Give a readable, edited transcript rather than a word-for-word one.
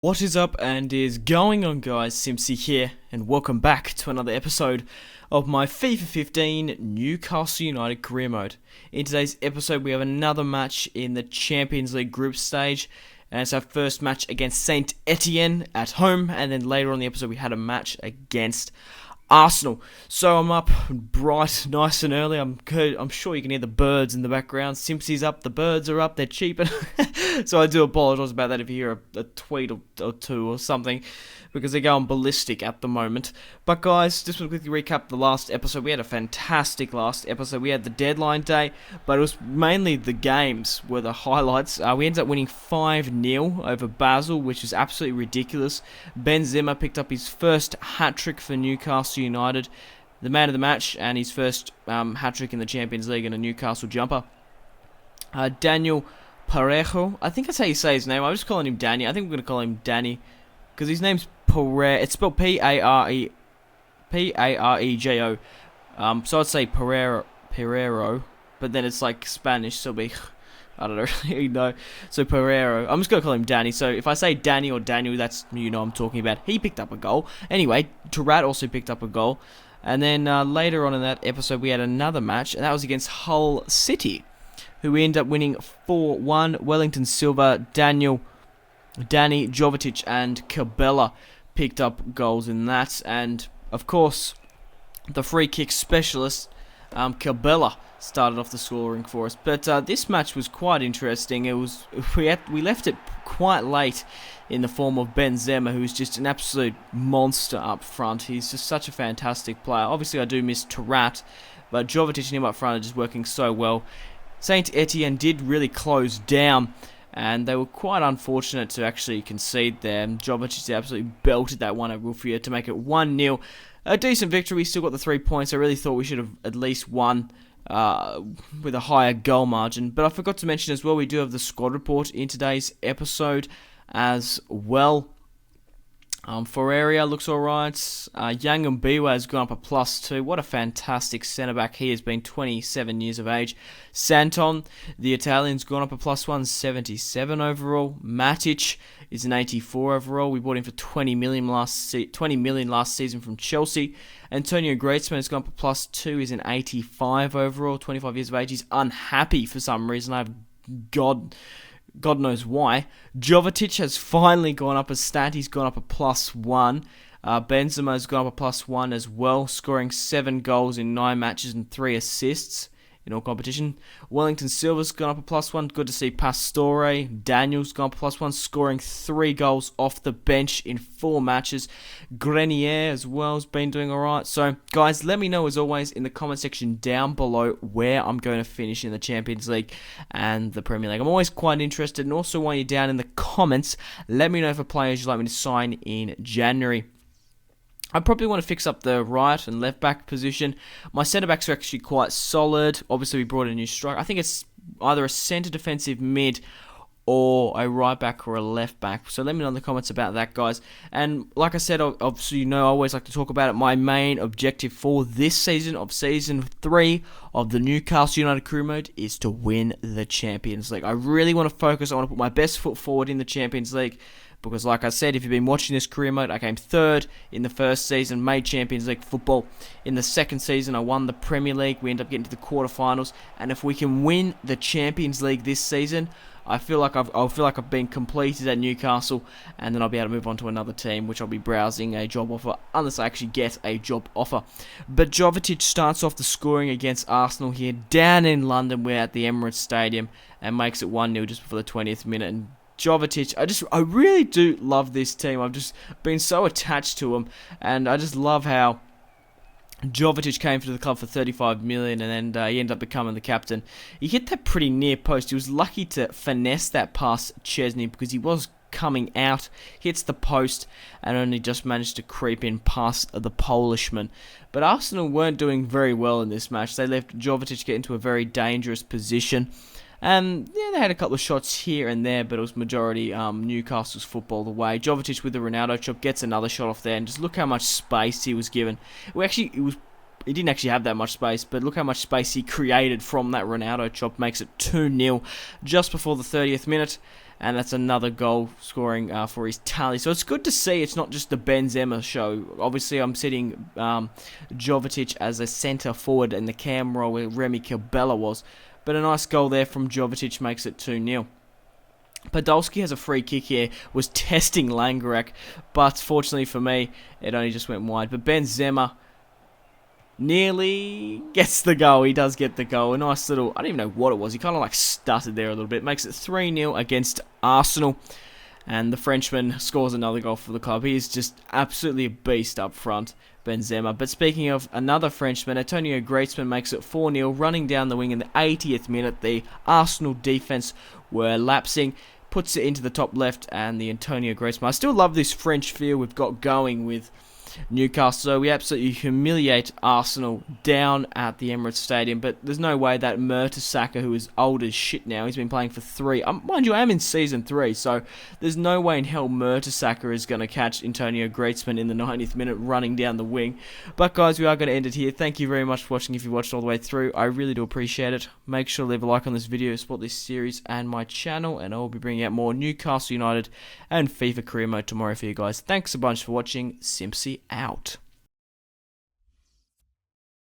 What is up and is going on, guys? Simpzy here, and welcome back to another episode of my FIFA 15 Newcastle United Career Mode. In today's episode, we have another match in the Champions League group stage, and it's our first match against Saint Etienne at home, and then later on in the episode, we had a match against Arsenal. So I'm up bright, nice and early. I'm sure you can hear the birds in the background. Simpsy's up, the birds are up, they're cheaping. So I do apologise about that if you hear a tweet or two or something, because they're going ballistic at the moment. But guys, just want to quickly recap the last episode. We had a fantastic last episode. We had the deadline day, but it was mainly the games were the highlights. We ended up winning 5-0 over Basel, which is absolutely ridiculous. Benzema picked up his first hat-trick for Newcastle United, the man of the match, and his first hat-trick in the Champions League in a Newcastle jumper. Daniel Parejo, I think that's how you say his name. I'm just calling him Danny. I think we're going to call him Danny, because his name's Parejo. It's spelled P-A-R-E-J-O. So I'd say Pereiro, but then it's like Spanish, so it'll be, I don't really know. So Pereiro. I'm just going to call him Danny. So if I say Danny or Daniel, that's, you know, I'm talking about. He picked up a goal. Anyway, Turat also picked up a goal. And then later on in that episode, we had another match, and that was against Hull City, who we ended up winning 4-1. Wellington Silva, Danny, Jovetic, and Cabela picked up goals in that. And, of course, the free kick specialist, Cabela, started off the scoring for us. But this match was quite interesting. We left it quite late in the form of Benzema, who's just an absolute monster up front. He's just such a fantastic player. Obviously, I do miss Turat, but Jovetic and him up front are just working so well. Saint Etienne did really close down, and they were quite unfortunate to actually concede there. Jovetic absolutely belted that one at Rufia to make it 1-0. A decent victory. We still got the 3 points. I really thought we should have at least won with a higher goal margin. But I forgot to mention as well, we do have the squad report in today's episode as well. Ferreira looks alright. Yang Mbiwa has gone up a +2. What a fantastic centre-back he has been, 27 years of age. Santon, the Italian's gone up a +1, 77 overall. Matic is an 84 overall. We bought him for 20 million last season from Chelsea. Antonio Griezmann has gone up a +2. He's an 85 overall, 25 years of age. He's unhappy for some reason. I have God knows why. Jovetic has finally gone up a stat. He's gone up a +1. Benzema has gone up a +1 as well, scoring 7 goals in 9 matches and 3 assists in all competition. Wellington Silva's gone up a +1. Good to see Pastore. Daniel's gone up a +1, scoring 3 goals off the bench in 4 matches. Grenier as well has been doing alright. So, guys, let me know as always in the comment section down below where I'm going to finish in the Champions League and the Premier League. I'm always quite interested, and also while you're down in the comments, let me know for players you'd like me to sign in January. I probably want to fix up the right and left back position. My centre backs are actually quite solid. Obviously, we brought in a new striker. I think it's either a centre defensive mid or a right back or a left back. So let me know in the comments about that, guys. And like I said, obviously, you know, I always like to talk about it. My main objective for this season of Season 3 of the Newcastle United Career Mode is to win the Champions League. I really want to focus. I want to put my best foot forward in the Champions League. Because like I said, if you've been watching this career mode, I came 3rd in the first season, made Champions League football. In the second season, I won the Premier League. We ended up getting to the quarterfinals. And if we can win the Champions League this season, I'll feel like I've been completed at Newcastle, and then I'll be able to move on to another team, which I'll be browsing a job offer, unless I actually get a job offer. But Jovetic starts off the scoring against Arsenal here, down in London. We're at the Emirates Stadium, and makes it 1-0 just before the 20th minute. And Jovetic, I really do love this team. I've just been so attached to him, and I just love how Jovetic came to the club for 35 million, and then he ended up becoming the captain. He hit that pretty near post. He was lucky to finesse that past Chesney, because he was coming out, hits the post, and only just managed to creep in past the Polishman. But Arsenal weren't doing very well in this match. They left Jovetic get into a very dangerous position. And yeah, they had a couple of shots here and there, but it was majority Newcastle's football the way. Jovetic with the Ronaldo chop gets another shot off there, and just look how much space he was given. He didn't actually have that much space, but look how much space he created from that Ronaldo chop. Makes it 2-0 just before the 30th minute. and that's another goal scoring for his tally. So it's good to see it's not just the Benzema show. Obviously, I'm sitting Jovetic as a centre forward in the cam role where Remy Cabella was, but a nice goal there from Jovetic makes it 2-0. Podolski has a free kick here, was testing Langerak, but fortunately for me, it only just went wide. But Benzema nearly gets the goal. He does get the goal. A nice little, I don't even know what it was. He kind of like stuttered there a little bit. Makes it 3-0 against Arsenal. And the Frenchman scores another goal for the club. He is just absolutely a beast up front, Benzema. But speaking of another Frenchman, Antonio Griezmann makes it 4-0, running down the wing in the 80th minute. The Arsenal defence were lapsing, puts it into the top left, and the Antonio Griezmann. I still love this French feel we've got going with Newcastle. So we absolutely humiliate Arsenal down at the Emirates Stadium, but there's no way that Mertesacker, who is old as shit now, he's been playing for 3, mind you, I am in season 3, so there's no way in hell Mertesacker is going to catch Antonio Griezmann in the 90th minute running down the wing. But guys, we are going to end it here. Thank you very much for watching. If you watched all the way through, I really do appreciate it. Make sure to leave a like on this video, support this series and my channel, and I will be bringing out more Newcastle United and FIFA Career Mode tomorrow for you guys. Thanks a bunch for watching. Simpzy out.